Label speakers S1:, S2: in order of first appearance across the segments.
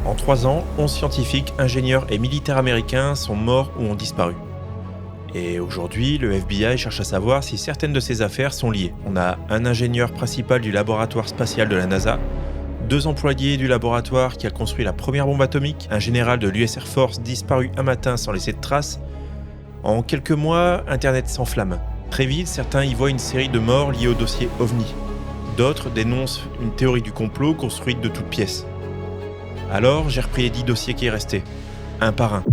S1: En 3 ans, 11 scientifiques, ingénieurs et militaires américains sont morts ou ont disparu. Et aujourd'hui, le FBI cherche à savoir si certaines de ces affaires sont liées. On a un ingénieur principal du laboratoire spatial de la NASA, 2 employés du laboratoire qui a construit la première bombe atomique, un général de l'US Air Force disparu un matin sans laisser de traces. En quelques mois, Internet s'enflamme. Très vite, certains y voient une série de morts liées au dossier OVNI. D'autres dénoncent une théorie du complot construite de toutes pièces. Alors, j'ai repris les 10 dossiers qui restaient, un par un.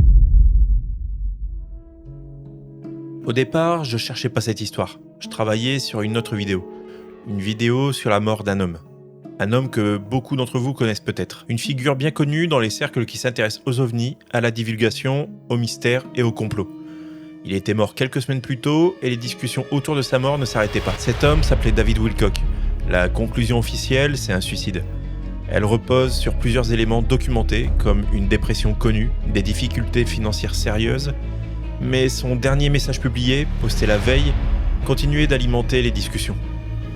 S1: Au départ, je cherchais pas cette histoire. Je travaillais sur une autre vidéo. Une vidéo sur la mort d'un homme. Un homme que beaucoup d'entre vous connaissent peut-être. Une figure bien connue dans les cercles qui s'intéressent aux ovnis, à la divulgation, au mystère et au complot. Il était mort quelques semaines plus tôt et les discussions autour de sa mort ne s'arrêtaient pas. Cet homme s'appelait David Wilcock. La conclusion officielle, c'est un suicide. Elle repose sur plusieurs éléments documentés, comme une dépression connue, des difficultés financières sérieuses, mais son dernier message publié, posté la veille, continuait d'alimenter les discussions.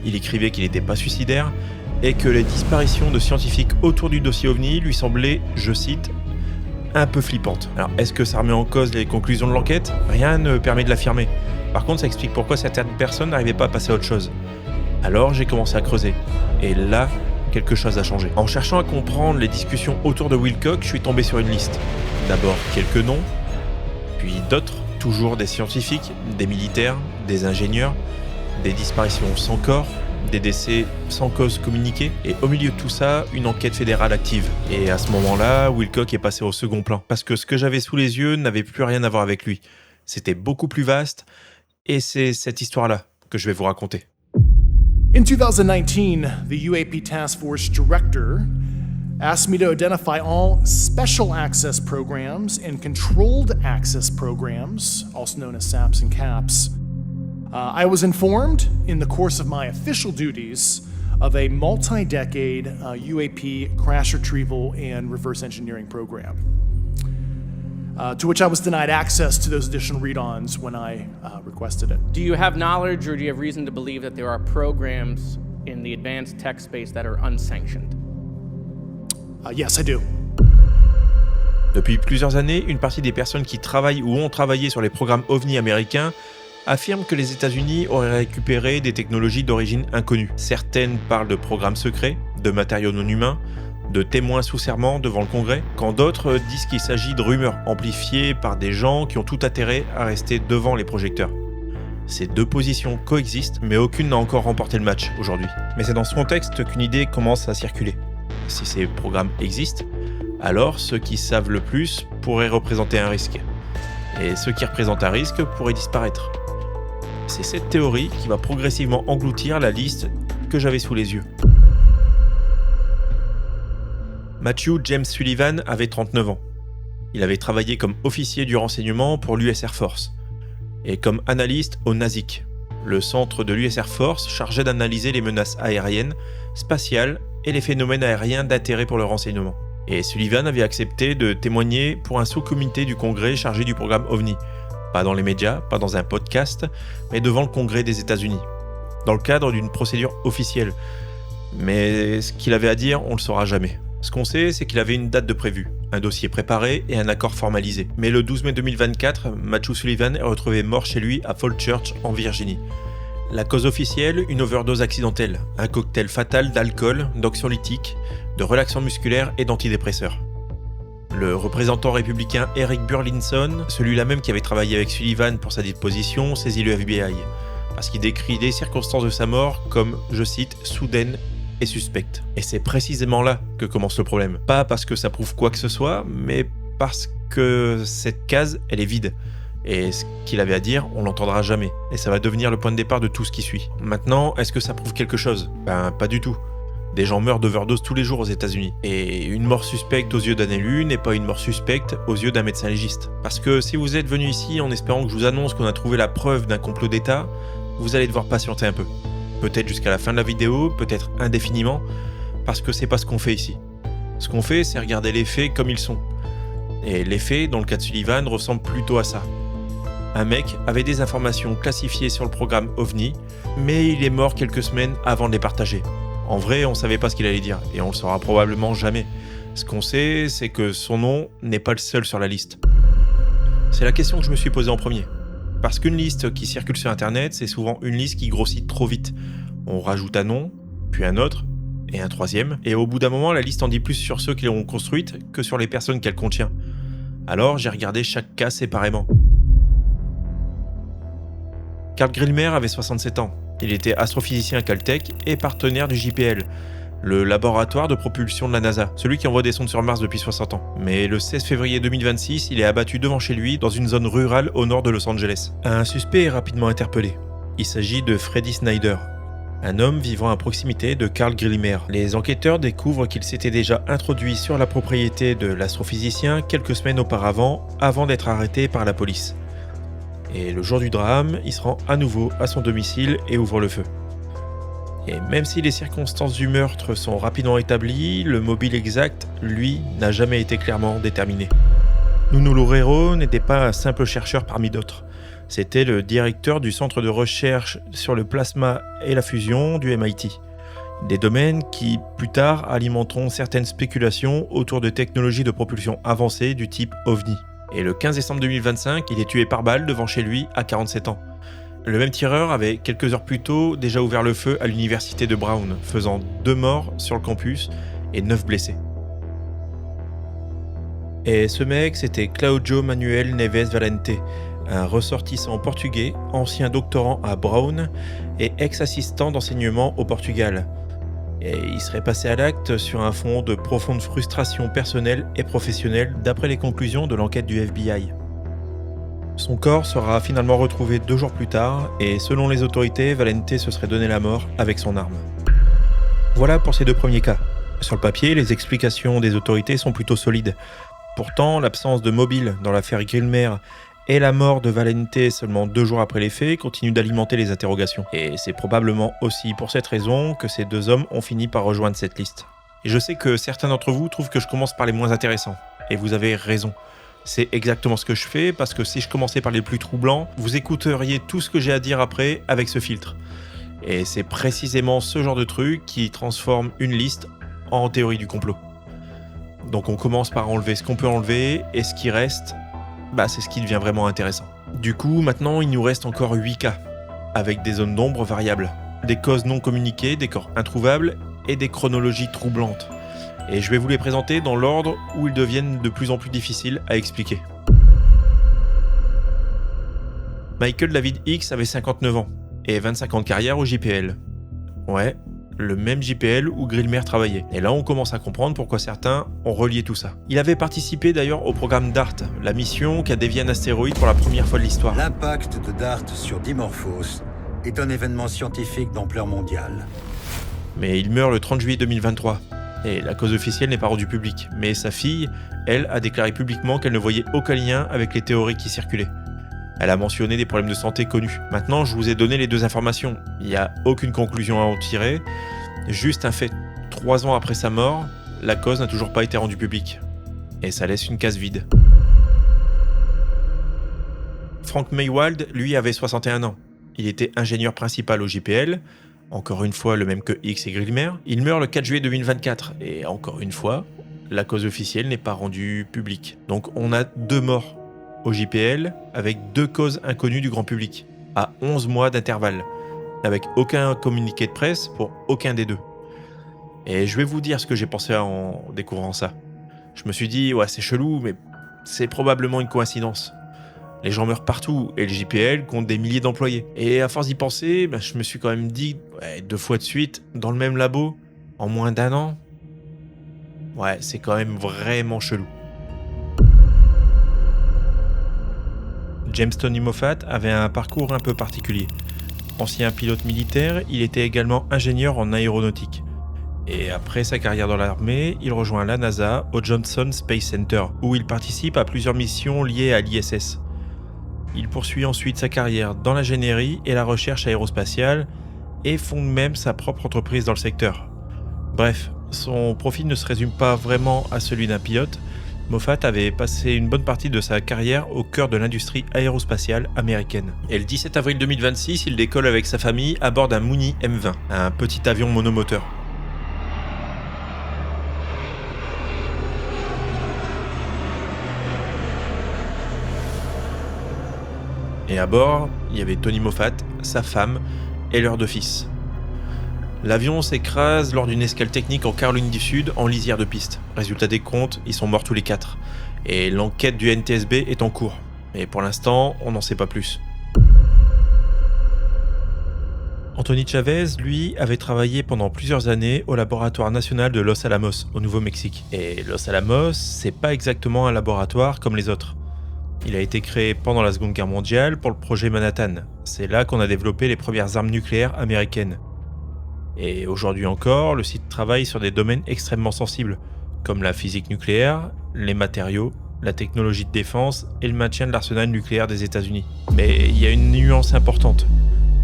S1: Il écrivait qu'il n'était pas suicidaire et que les disparitions de scientifiques autour du dossier OVNI lui semblaient, je cite, un peu flippantes. Alors, est-ce que ça remet en cause les conclusions de l'enquête ? Rien ne permet de l'affirmer. Par contre, ça explique pourquoi certaines personnes n'arrivaient pas à passer à autre chose. Alors, j'ai commencé à creuser. Et là, quelque chose a changé. En cherchant à comprendre les discussions autour de Wilcock, je suis tombé sur une liste. D'abord, quelques noms, puis d'autres, toujours des scientifiques, des militaires, des ingénieurs, des disparitions sans corps, des décès sans cause communiquée, et au milieu de tout ça, une enquête fédérale active. Et à ce moment-là, Wilcock est passé au second plan, parce que ce que j'avais sous les yeux n'avait plus rien à voir avec lui. C'était beaucoup plus vaste, et c'est cette histoire-là que je vais vous raconter.
S2: In 2019, the UAP Task Force Director asked me to identify all special access programs and controlled access programs, also known as SAPs and CAPS. I was informed in the course of my official duties of a multi-decade UAP crash retrieval and reverse engineering program, to which I was denied access to those additional read-ons when I requested it.
S3: Do you have knowledge or do you have reason to believe that there are programs in the advanced tech space that are unsanctioned?
S2: Yes, I do.
S1: Depuis plusieurs années, une partie des personnes qui travaillent ou ont travaillé sur les programmes OVNI américains affirment que les États-Unis auraient récupéré des technologies d'origine inconnue. Certaines parlent de programmes secrets, de matériaux non humains, de témoins sous serment devant le Congrès, quand d'autres disent qu'il s'agit de rumeurs amplifiées par des gens qui ont tout intérêt à rester devant les projecteurs. Ces deux positions coexistent, mais aucune n'a encore remporté le match aujourd'hui. Mais c'est dans ce contexte qu'une idée commence à circuler. Si ces programmes existent, alors ceux qui savent le plus pourraient représenter un risque. Et ceux qui représentent un risque pourraient disparaître. C'est cette théorie qui va progressivement engloutir la liste que j'avais sous les yeux. Matthew James Sullivan avait 39 ans. Il avait travaillé comme officier du renseignement pour l'US Air Force et comme analyste au NASIC, le centre de l'US Air Force chargé d'analyser les menaces aériennes, spatiales et les phénomènes aériens d'intérêt pour le renseignement. Et Sullivan avait accepté de témoigner pour un sous-comité du Congrès chargé du programme OVNI. Pas dans les médias, pas dans un podcast, mais devant le Congrès des États-Unis, dans le cadre d'une procédure officielle. Mais ce qu'il avait à dire, on ne le saura jamais. Ce qu'on sait, c'est qu'il avait une date de prévue, un dossier préparé et un accord formalisé. Mais le 12 mai 2024, Matthew Sullivan est retrouvé mort chez lui à Falls Church, en Virginie. La cause officielle, une overdose accidentelle, un cocktail fatal d'alcool, d'anxiolytiques, de relaxants musculaires et d'antidépresseurs. Le représentant républicain Eric Burlinson, celui-là même qui avait travaillé avec Sullivan pour sa déposition, saisit le FBI, parce qu'il décrit les circonstances de sa mort comme, je cite, soudaines et suspectes. Et c'est précisément là que commence le problème. Pas parce que ça prouve quoi que ce soit, mais parce que cette case, elle est vide. Et ce qu'il avait à dire, on l'entendra jamais. Et ça va devenir le point de départ de tout ce qui suit. Maintenant, est-ce que ça prouve quelque chose ? Ben, pas du tout. Des gens meurent d'overdose tous les jours aux États-Unis. Et une mort suspecte aux yeux d'un élu n'est pas une mort suspecte aux yeux d'un médecin légiste. Parce que si vous êtes venu ici en espérant que je vous annonce qu'on a trouvé la preuve d'un complot d'État, vous allez devoir patienter un peu. Peut-être jusqu'à la fin de la vidéo, peut-être indéfiniment, parce que c'est pas ce qu'on fait ici. Ce qu'on fait, c'est regarder les faits comme ils sont. Et les faits, dans le cas de Sullivan, ressemblent plutôt à ça. Un mec avait des informations classifiées sur le programme OVNI, mais il est mort quelques semaines avant de les partager. En vrai, on savait pas ce qu'il allait dire, et on le saura probablement jamais. Ce qu'on sait, c'est que son nom n'est pas le seul sur la liste. C'est la question que je me suis posée en premier. Parce qu'une liste qui circule sur Internet, c'est souvent une liste qui grossit trop vite. On rajoute un nom, puis un autre, et un troisième, et au bout d'un moment, la liste en dit plus sur ceux qui l'ont construite que sur les personnes qu'elle contient. Alors, j'ai regardé chaque cas séparément. Carl Grillmer avait 67 ans. Il était astrophysicien à Caltech et partenaire du JPL, le laboratoire de propulsion de la NASA, celui qui envoie des sondes sur Mars depuis 60 ans. Mais le 16 février 2026, il est abattu devant chez lui, dans une zone rurale au nord de Los Angeles. Un suspect est rapidement interpellé. Il s'agit de Freddy Snyder, un homme vivant à proximité de Carl Grillmer. Les enquêteurs découvrent qu'il s'était déjà introduit sur la propriété de l'astrophysicien quelques semaines auparavant, avant d'être arrêté par la police. Et le jour du drame, il se rend à nouveau à son domicile et ouvre le feu. Et même si les circonstances du meurtre sont rapidement établies, le mobile exact, lui, n'a jamais été clairement déterminé. Nuno Loureiro n'était pas un simple chercheur parmi d'autres. C'était le directeur du centre de recherche sur le plasma et la fusion du MIT. Des domaines qui, plus tard, alimenteront certaines spéculations autour de technologies de propulsion avancées du type OVNI. Et le 15 décembre 2025, il est tué par balle devant chez lui à 47 ans. Le même tireur avait, quelques heures plus tôt, déjà ouvert le feu à l'université de Brown, faisant 2 morts sur le campus et 9 blessés. Et ce mec, c'était Claudio Manuel Neves Valente, un ressortissant portugais, ancien doctorant à Brown et ex-assistant d'enseignement au Portugal. Et il serait passé à l'acte sur un fond de profonde frustration personnelle et professionnelle d'après les conclusions de l'enquête du FBI. Son corps sera finalement retrouvé 2 jours plus tard et selon les autorités, Valente se serait donné la mort avec son arme. Voilà pour ces 2 premiers cas. Sur le papier, les explications des autorités sont plutôt solides. Pourtant, l'absence de mobile dans l'affaire Grillmer et la mort de Valente seulement 2 jours après les faits continuent d'alimenter les interrogations. Et c'est probablement aussi pour cette raison que ces 2 hommes ont fini par rejoindre cette liste. Et je sais que certains d'entre vous trouvent que je commence par les moins intéressants. Et vous avez raison. C'est exactement ce que je fais, parce que si je commençais par les plus troublants, vous écouteriez tout ce que j'ai à dire après avec ce filtre. Et c'est précisément ce genre de truc qui transforme une liste en théorie du complot. Donc on commence par enlever ce qu'on peut enlever, et ce qui reste, c'est ce qui devient vraiment intéressant. Du coup, maintenant, il nous reste encore 8 cas, avec des zones d'ombre variables, des causes non communiquées, des corps introuvables et des chronologies troublantes. Et je vais vous les présenter dans l'ordre où ils deviennent de plus en plus difficiles à expliquer. Michael David Hicks avait 59 ans et 25 ans de carrière au JPL. Ouais, le même JPL où Grillmer travaillait. Et là, on commence à comprendre pourquoi certains ont relié tout ça. Il avait participé d'ailleurs au programme DART, la mission qui a dévié un astéroïde pour la première fois de l'histoire.
S4: L'impact de DART sur Dimorphos est un événement scientifique d'ampleur mondiale.
S1: Mais il meurt le 30 juillet 2023. Et la cause officielle n'est pas rendue publique. Mais sa fille, elle, a déclaré publiquement qu'elle ne voyait aucun lien avec les théories qui circulaient. Elle a mentionné des problèmes de santé connus. Maintenant, je vous ai donné les 2 informations. Il n'y a aucune conclusion à en tirer. Juste un fait. 3 ans après sa mort, la cause n'a toujours pas été rendue publique. Et ça laisse une case vide. Frank Maywald, lui, avait 61 ans. Il était ingénieur principal au JPL. Encore une fois, le même que Hicks et Grillmer. Il meurt le 4 juillet 2024. Et encore une fois, la cause officielle n'est pas rendue publique. Donc on a 2 morts au JPL avec 2 causes inconnues du grand public, à 11 mois d'intervalle, avec aucun communiqué de presse pour aucun des 2. Et je vais vous dire ce que j'ai pensé en découvrant ça. Je me suis dit, ouais, c'est chelou, mais c'est probablement une coïncidence. Les gens meurent partout et le JPL compte des milliers d'employés. Et à force d'y penser, je me suis quand même dit, 2 fois de suite, dans le même labo, en moins d'1 an, ouais, c'est quand même vraiment chelou. James Tony Moffat avait un parcours un peu particulier. Ancien pilote militaire, il était également ingénieur en aéronautique. Et après sa carrière dans l'armée, il rejoint la NASA au Johnson Space Center, où il participe à plusieurs missions liées à l'ISS. Il poursuit ensuite sa carrière dans l'ingénierie et la recherche aérospatiale, et fonde même sa propre entreprise dans le secteur. Bref, son profil ne se résume pas vraiment à celui d'un pilote. Moffat avait passé une bonne partie de sa carrière au cœur de l'industrie aérospatiale américaine. Et le 17 avril 2026, il décolle avec sa famille à bord d'un Mooney M20, un petit avion monomoteur. Et à bord, il y avait Tony Moffat, sa femme et leurs 2 fils. L'avion s'écrase lors d'une escale technique en Caroline du Sud en lisière de piste. Résultat des comptes, ils sont morts tous les 4. Et l'enquête du NTSB est en cours. Mais pour l'instant, on n'en sait pas plus. Anthony Chavez, lui, avait travaillé pendant plusieurs années au laboratoire national de Los Alamos, au Nouveau-Mexique. Et Los Alamos, c'est pas exactement un laboratoire comme les autres. Il a été créé pendant la Seconde Guerre mondiale pour le projet Manhattan. C'est là qu'on a développé les premières armes nucléaires américaines. Et aujourd'hui encore, le site travaille sur des domaines extrêmement sensibles, comme la physique nucléaire, les matériaux, la technologie de défense et le maintien de l'arsenal nucléaire des États-Unis. Mais il y a une nuance importante.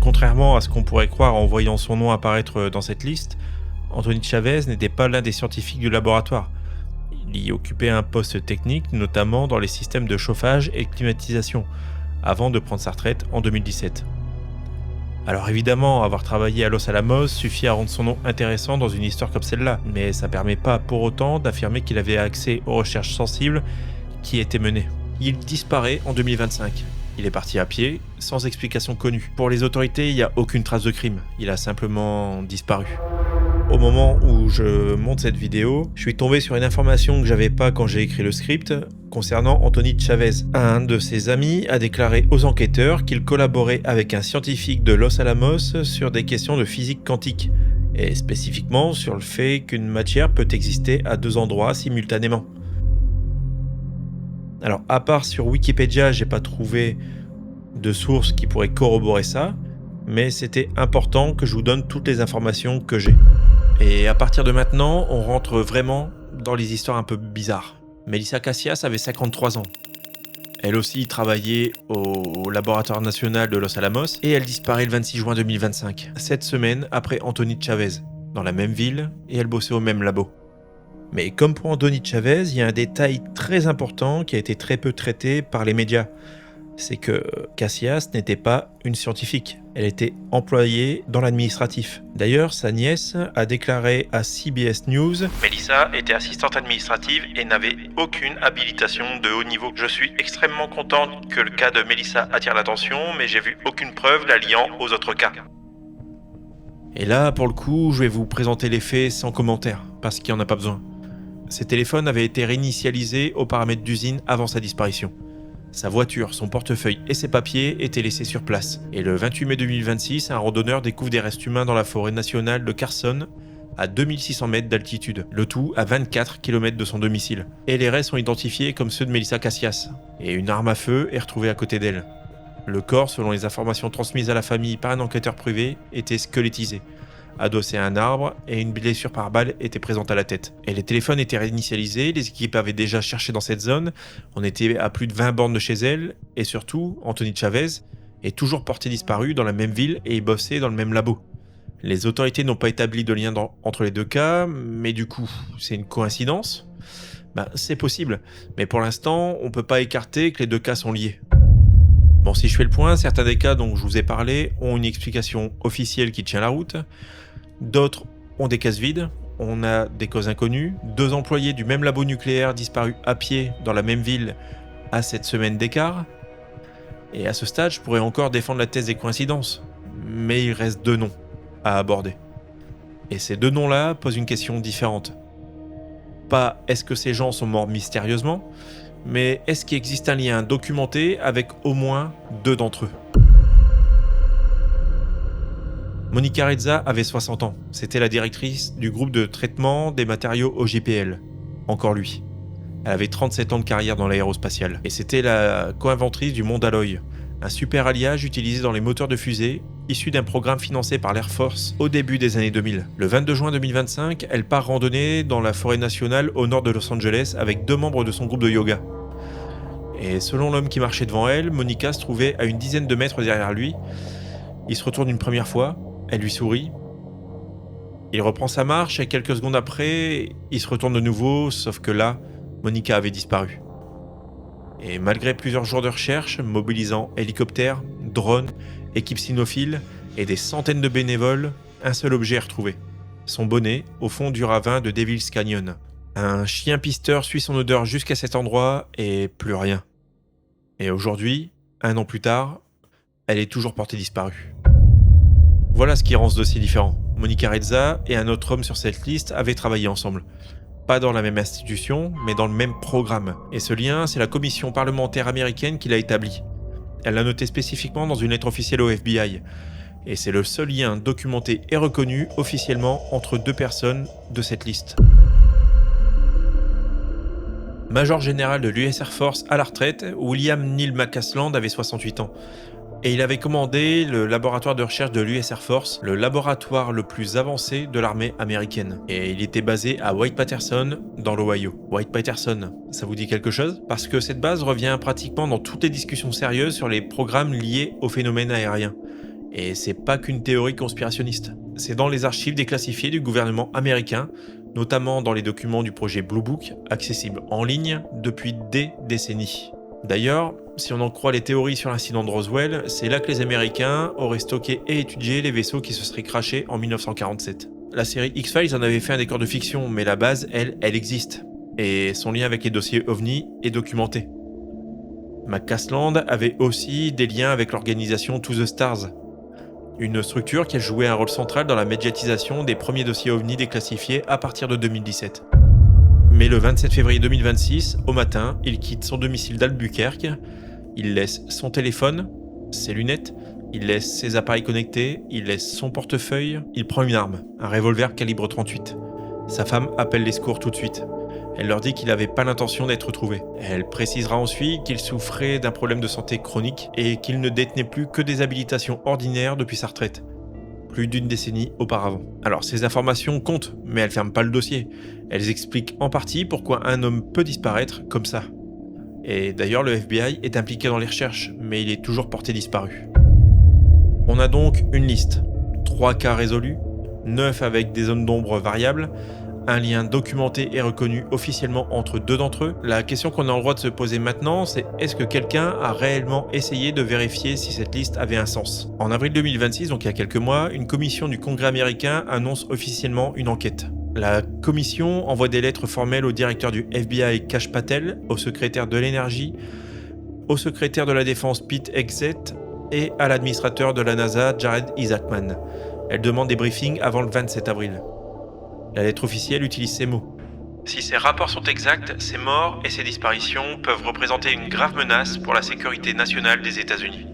S1: Contrairement à ce qu'on pourrait croire en voyant son nom apparaître dans cette liste, Anthony Chavez n'était pas l'un des scientifiques du laboratoire. Il y occupait un poste technique, notamment dans les systèmes de chauffage et de climatisation, avant de prendre sa retraite en 2017. Alors évidemment, avoir travaillé à Los Alamos suffit à rendre son nom intéressant dans une histoire comme celle-là, mais ça permet pas pour autant d'affirmer qu'il avait accès aux recherches sensibles qui étaient menées. Il disparaît en 2025. Il est parti à pied, sans explication connue. Pour les autorités, il n'y a aucune trace de crime. Il a simplement disparu. Au moment où je monte cette vidéo, je suis tombé sur une information que j'avais pas quand j'ai écrit le script concernant Anthony Chavez. Un de ses amis a déclaré aux enquêteurs qu'il collaborait avec un scientifique de Los Alamos sur des questions de physique quantique, et spécifiquement sur le fait qu'une matière peut exister à 2 endroits simultanément. Alors, à part sur Wikipédia, j'ai pas trouvé de source qui pourrait corroborer ça, mais c'était important que je vous donne toutes les informations que j'ai. Et à partir de maintenant, on rentre vraiment dans les histoires un peu bizarres. Melissa Casillas avait 53 ans. Elle aussi travaillait au laboratoire national de Los Alamos et elle disparaît le 26 juin 2025, 7 semaines après Anthony Chavez, dans la même ville, et elle bossait au même labo. Mais comme pour Anthony Chavez, il y a un détail très important qui a été très peu traité par les médias. C'est que Casillas n'était pas une scientifique. Elle était employée dans l'administratif. D'ailleurs, sa nièce a déclaré à CBS News « Melissa était assistante administrative et n'avait aucune habilitation de haut niveau. Je suis extrêmement contente que le cas de Melissa attire l'attention, mais j'ai vu aucune preuve la liant aux autres cas. » Et là, pour le coup, je vais vous présenter les faits sans commentaire, parce qu'il n'y en a pas besoin. Ses téléphones avaient été réinitialisés aux paramètres d'usine avant sa disparition. Sa voiture, son portefeuille et ses papiers étaient laissés sur place. Et le 28 mai 2026, un randonneur découvre des restes humains dans la forêt nationale de Carson, à 2600 mètres d'altitude, le tout à 24 km de son domicile. Et les restes sont identifiés comme ceux de Melissa Casillas. Et une arme à feu est retrouvée à côté d'elle. Le corps, selon les informations transmises à la famille par un enquêteur privé, était squelettisé, adossé à un arbre, et une blessure par balle était présente à la tête. Et les téléphones étaient réinitialisés, les équipes avaient déjà cherché dans cette zone, on était à plus de 20 bornes de chez elle, et surtout, Anthony Chavez est toujours porté disparu dans la même ville et il bossait dans le même labo. Les autorités n'ont pas établi de lien entre les 2 cas, mais du coup, c'est une coïncidence ? C'est possible, mais pour l'instant, on peut pas écarter que les 2 cas sont liés. Bon, si je fais le point, certains des cas dont je vous ai parlé ont une explication officielle qui tient la route, d'autres ont des cases vides, on a des causes inconnues, 2 employés du même labo nucléaire disparus à pied dans la même ville à 7 semaines d'écart, et à ce stade, je pourrais encore défendre la thèse des coïncidences, mais il reste 2 noms à aborder. Et ces 2 noms-là posent une question différente. Pas est-ce que ces gens sont morts mystérieusement, mais est-ce qu'il existe un lien documenté avec au moins 2 d'entre eux ? Monica Reza avait 60 ans. C'était la directrice du groupe de traitement des matériaux OGPL. Encore lui. Elle avait 37 ans de carrière dans l'aérospatiale. Et c'était la co-inventrice du Mondaloy, un super alliage utilisé dans les moteurs de fusée, issu d'un programme financé par l'Air Force au début des années 2000. Le 22 juin 2025, elle part randonner dans la forêt nationale au nord de Los Angeles avec 2 membres de son groupe de yoga. Et selon l'homme qui marchait devant elle, Monica se trouvait à une dizaine de mètres derrière lui. Il se retourne une première fois, elle lui sourit. Il reprend sa marche et quelques secondes après, il se retourne de nouveau, sauf que là, Monica avait disparu. Et malgré plusieurs jours de recherche, mobilisant hélicoptères, drones, équipes cynophiles et des centaines de bénévoles, un seul objet est retrouvé. Son bonnet au fond du ravin de Devil's Canyon. Un chien pisteur suit son odeur jusqu'à cet endroit et plus rien. Et aujourd'hui, 1 an plus tard, elle est toujours portée disparue. Voilà ce qui rend ce dossier différent. Monica Reza et un autre homme sur cette liste avaient travaillé ensemble. Pas dans la même institution, mais dans le même programme. Et ce lien, c'est la commission parlementaire américaine qui l'a établi. Elle l'a noté spécifiquement dans une lettre officielle au FBI. Et c'est le seul lien documenté et reconnu officiellement entre deux personnes de cette liste. Major général de l'US Air Force à la retraite, William Neil McCasland avait 68 ans. Et il avait commandé le laboratoire de recherche de l'US Air Force, le laboratoire le plus avancé de l'armée américaine. Et il était basé à Wright-Patterson, dans l'Ohio. Wright-Patterson, ça vous dit quelque chose? Parce que cette base revient pratiquement dans toutes les discussions sérieuses sur les programmes liés aux phénomènes aériens. Et c'est pas qu'une théorie conspirationniste. C'est dans les archives déclassifiées du gouvernement américain, notamment dans les documents du projet Blue Book, accessibles en ligne depuis des décennies. D'ailleurs, si on en croit les théories sur l'incident de Roswell, c'est là que les Américains auraient stocké et étudié les vaisseaux qui se seraient crashés en 1947. La série X-Files en avait fait un décor de fiction, mais la base, elle existe. Et son lien avec les dossiers OVNI est documenté. McCasland avait aussi des liens avec l'organisation To The Stars, une structure qui a joué un rôle central dans la médiatisation des premiers dossiers OVNI déclassifiés à partir de 2017. Mais le 27 février 2026, au matin, il quitte son domicile d'Albuquerque, il laisse son téléphone, ses lunettes, il laisse ses appareils connectés, il laisse son portefeuille, il prend une arme, un revolver calibre 38. Sa femme appelle les secours tout de suite. Elle leur dit qu'il n'avait pas l'intention d'être retrouvé. Elle précisera ensuite qu'il souffrait d'un problème de santé chronique et qu'il ne détenait plus que des habilitations ordinaires depuis sa retraite, plus d'une décennie auparavant. Alors ces informations comptent, mais elles ferment pas le dossier. Elles expliquent en partie pourquoi un homme peut disparaître comme ça. Et d'ailleurs le FBI est impliqué dans les recherches, mais il est toujours porté disparu. On a donc une liste, 3 cas résolus, 9 avec des zones d'ombre variables, un lien documenté et reconnu officiellement entre 2 d'entre eux. La question qu'on a le droit de se poser maintenant, c'est est-ce que quelqu'un a réellement essayé de vérifier si cette liste avait un sens? En avril 2026, donc il y a quelques mois, une commission du Congrès américain annonce officiellement une enquête. La commission envoie des lettres formelles au directeur du FBI Kash Patel, au secrétaire de l'énergie, au secrétaire de la défense Pete Hegseth et à l'administrateur de la NASA Jared Isaacman. Elle demande des briefings avant le 27 avril. La lettre officielle utilise ces mots. Si ces rapports sont exacts, ces morts et ces disparitions peuvent représenter une grave menace pour la sécurité nationale des États-Unis.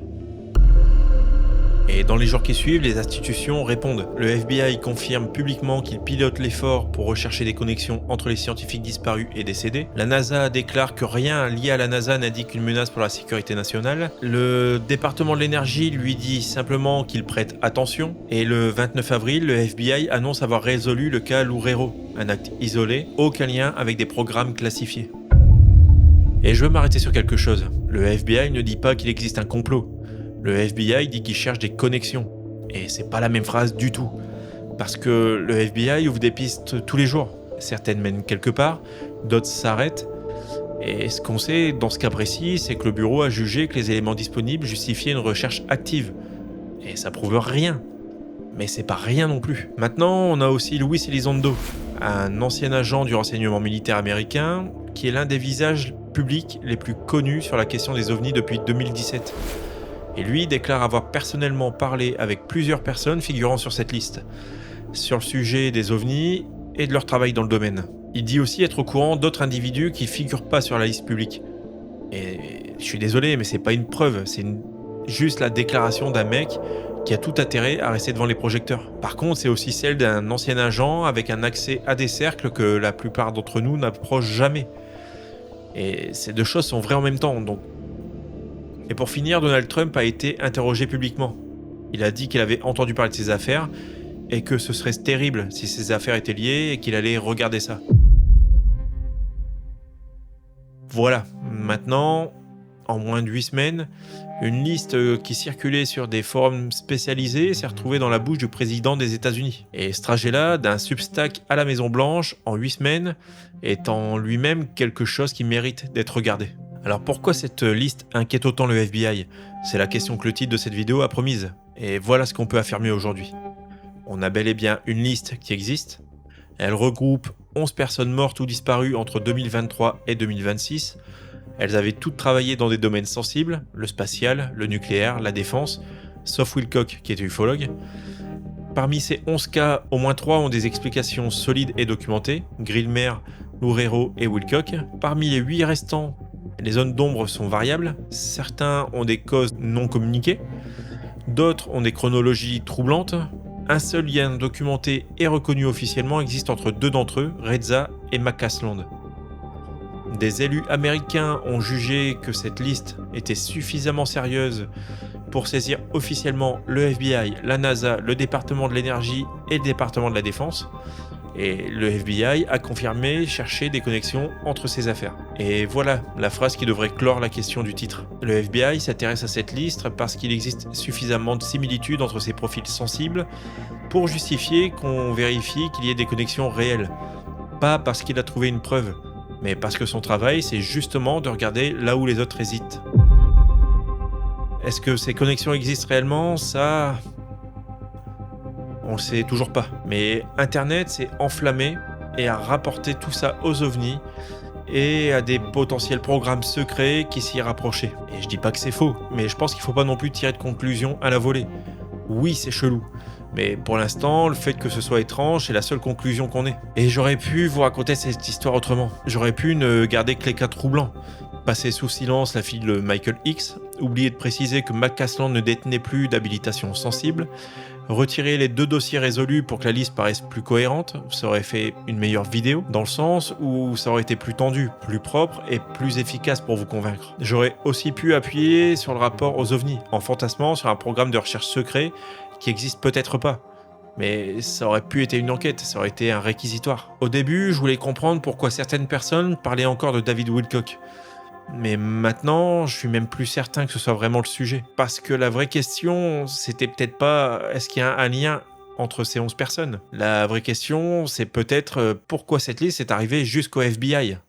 S1: Et dans les jours qui suivent, les institutions répondent. Le FBI confirme publiquement qu'il pilote l'effort pour rechercher des connexions entre les scientifiques disparus et décédés. La NASA déclare que rien lié à la NASA n'indique une menace pour la sécurité nationale. Le département de l'énergie lui dit simplement qu'il prête attention. Et le 29 avril, le FBI annonce avoir résolu le cas Loureiro, un acte isolé, aucun lien avec des programmes classifiés. Et je veux m'arrêter sur quelque chose. Le FBI ne dit pas qu'il existe un complot. Le FBI dit qu'il cherche des connexions. Et c'est pas la même phrase du tout. Parce que le FBI ouvre des pistes tous les jours. Certaines mènent quelque part, d'autres s'arrêtent. Et ce qu'on sait dans ce cas précis, c'est que le bureau a jugé que les éléments disponibles justifiaient une recherche active. Et ça prouve rien. Mais c'est pas rien non plus. Maintenant, on a aussi Luis Elizondo, un ancien agent du renseignement militaire américain, qui est l'un des visages publics les plus connus sur la question des ovnis depuis 2017. Et lui déclare avoir personnellement parlé avec plusieurs personnes figurant sur cette liste, sur le sujet des ovnis et de leur travail dans le domaine. Il dit aussi être au courant d'autres individus qui figurent pas sur la liste publique. Et je suis désolé, mais c'est pas une preuve, c'est juste la déclaration d'un mec qui a tout intérêt à rester devant les projecteurs. Par contre, c'est aussi celle d'un ancien agent avec un accès à des cercles que la plupart d'entre nous n'approchent jamais. Et ces deux choses sont vraies en même temps, donc. Et pour finir, Donald Trump a été interrogé publiquement. Il a dit qu'il avait entendu parler de ces affaires et que ce serait terrible si ces affaires étaient liées et qu'il allait regarder ça. Voilà, maintenant, en moins de 8 semaines, une liste qui circulait sur des forums spécialisés s'est retrouvée dans la bouche du président des États-Unis. Et ce trajet-là, d'un Substack à la Maison-Blanche, en 8 semaines, est en lui-même quelque chose qui mérite d'être regardé. Alors pourquoi cette liste inquiète autant le FBI? C'est la question que le titre de cette vidéo a promise. Et voilà ce qu'on peut affirmer aujourd'hui. On a bel et bien une liste qui existe. Elle regroupe 11 personnes mortes ou disparues entre 2023 et 2026. Elles avaient toutes travaillé dans des domaines sensibles, le spatial, le nucléaire, la défense, sauf Wilcock qui était ufologue. Parmi ces 11 cas, au moins 3 ont des explications solides et documentées, Grillmer, Loureiro et Wilcock. Parmi les 8 restants, les zones d'ombre sont variables, certains ont des causes non communiquées, d'autres ont des chronologies troublantes. Un seul lien documenté et reconnu officiellement existe entre 2 d'entre eux, Reza et McCasland. Des élus américains ont jugé que cette liste était suffisamment sérieuse pour saisir officiellement le FBI, la NASA, le département de l'énergie et le département de la défense. Et le FBI a confirmé chercher des connexions entre ces affaires. Et voilà la phrase qui devrait clore la question du titre. Le FBI s'intéresse à cette liste parce qu'il existe suffisamment de similitudes entre ces profils sensibles pour justifier qu'on vérifie qu'il y ait des connexions réelles. Pas parce qu'il a trouvé une preuve, mais parce que son travail, c'est justement de regarder là où les autres hésitent. Est-ce que ces connexions existent réellement ? Ça, on le sait toujours pas. Mais Internet s'est enflammé et a rapporté tout ça aux ovnis et à des potentiels programmes secrets qui s'y rapprochaient. Et je dis pas que c'est faux, mais je pense qu'il faut pas non plus tirer de conclusion à la volée. Oui, c'est chelou. Mais pour l'instant, le fait que ce soit étrange, c'est la seule conclusion qu'on ait. Et j'aurais pu vous raconter cette histoire autrement. J'aurais pu ne garder que les cas troublants. Passer sous silence la fille de Michael X, oublier de préciser que McCasland ne détenait plus d'habilitation sensible, retirer les 2 dossiers résolus pour que la liste paraisse plus cohérente, ça aurait fait une meilleure vidéo, dans le sens où ça aurait été plus tendu, plus propre et plus efficace pour vous convaincre. J'aurais aussi pu appuyer sur le rapport aux ovnis, en fantasmant sur un programme de recherche secret qui existe peut-être pas. Mais ça aurait pu être une enquête, ça aurait été un réquisitoire. Au début, je voulais comprendre pourquoi certaines personnes parlaient encore de David Wilcock. Mais maintenant, je suis même plus certain que ce soit vraiment le sujet. Parce que la vraie question, c'était peut-être pas est-ce qu'il y a un lien entre ces 11 personnes. La vraie question, c'est peut-être pourquoi cette liste est arrivée jusqu'au FBI.